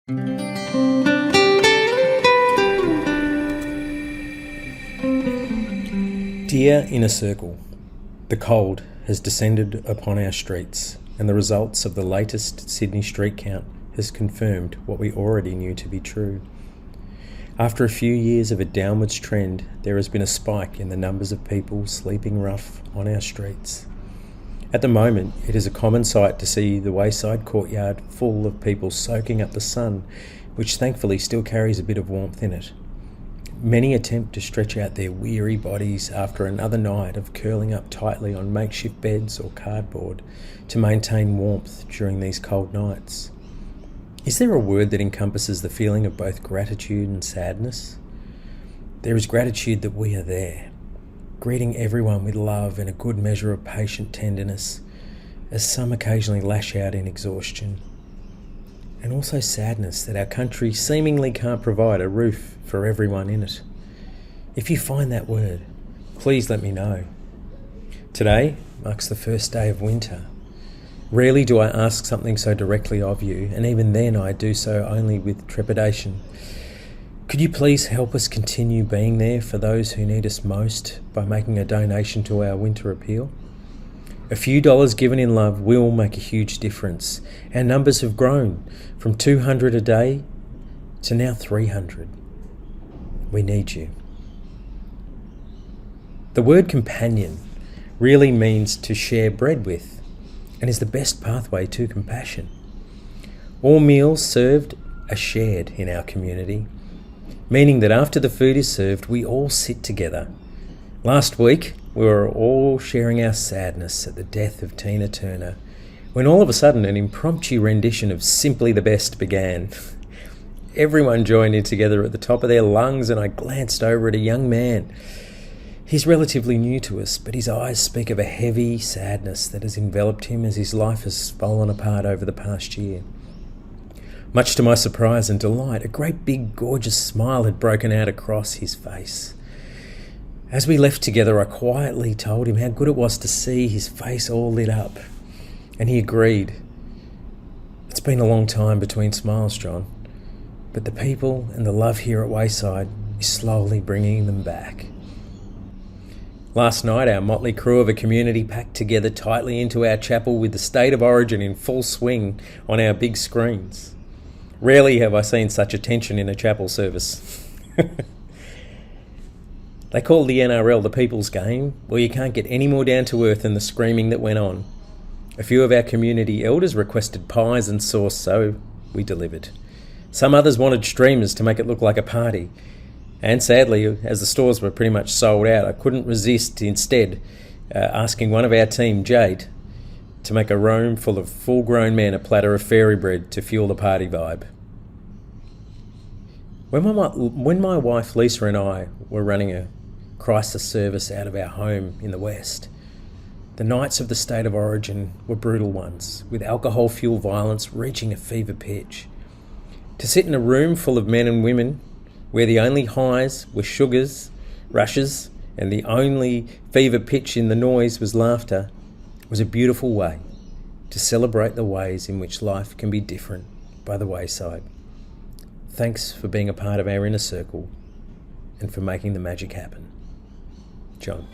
Dear Inner Circle, the cold has descended upon our streets, and the results of the latest Sydney street count has confirmed what we already knew to be true. After a few years of a downwards trend, there has been a spike in the numbers of people sleeping rough on our streets. At the moment, it is a common sight to see the Wayside courtyard full of people soaking up the sun, which thankfully still carries a bit of warmth in it. Many attempt to stretch out their weary bodies after another night of curling up tightly on makeshift beds or cardboard to maintain warmth during these cold nights. Is there a word that encompasses the feeling of both gratitude and sadness? There is gratitude that we are there, greeting everyone with love and a good measure of patient tenderness, as some occasionally lash out in exhaustion. And also sadness that our country seemingly can't provide a roof for everyone in it. If you find that word, please let me know. Today marks the first day of winter. Rarely do I ask something so directly of you, and even then I do so only with trepidation. Could you please help us continue being there for those who need us most by making a donation to our winter appeal? A few dollars given in love will make a huge difference. Our numbers have grown from 200 a day to now 300. We need you. The word companion really means to share bread with, and is the best pathway to compassion. All meals served are shared in our community, meaning that after the food is served, we all sit together. Last week, we were all sharing our sadness at the death of Tina Turner, when all of a sudden an impromptu rendition of Simply the Best began. Everyone joined in together at the top of their lungs, and I glanced over at a young man. He's relatively new to us, but his eyes speak of a heavy sadness that has enveloped him as his life has fallen apart over the past year. Much to my surprise and delight, a great big gorgeous smile had broken out across his face. As we left together, I quietly told him how good it was to see his face all lit up, and he agreed. It's been a long time between smiles, John, but the people and the love here at Wayside is slowly bringing them back. Last night, our motley crew of a community packed together tightly into our chapel with the State of Origin in full swing on our big screens. Rarely have I seen such attention in a chapel service. They call the NRL the people's game. Well, you can't get any more down to earth than the screaming that went on. A few of our community elders requested pies and sauce, so we delivered. Some others wanted streamers to make it look like a party. And sadly, as the stores were pretty much sold out, I couldn't resist instead asking one of our team, Jade, to make a room full of full-grown men a platter of fairy bread to fuel the party vibe. When my wife Lisa and I were running a crisis service out of our home in the West, the nights of the State of Origin were brutal ones, with alcohol-fueled violence reaching a fever pitch. To sit in a room full of men and women where the only highs were sugars, rushes, and the only fever pitch in the noise was laughter was a beautiful way to celebrate the ways in which life can be different by the wayside. Thanks for being a part of our inner circle and for making the magic happen. John.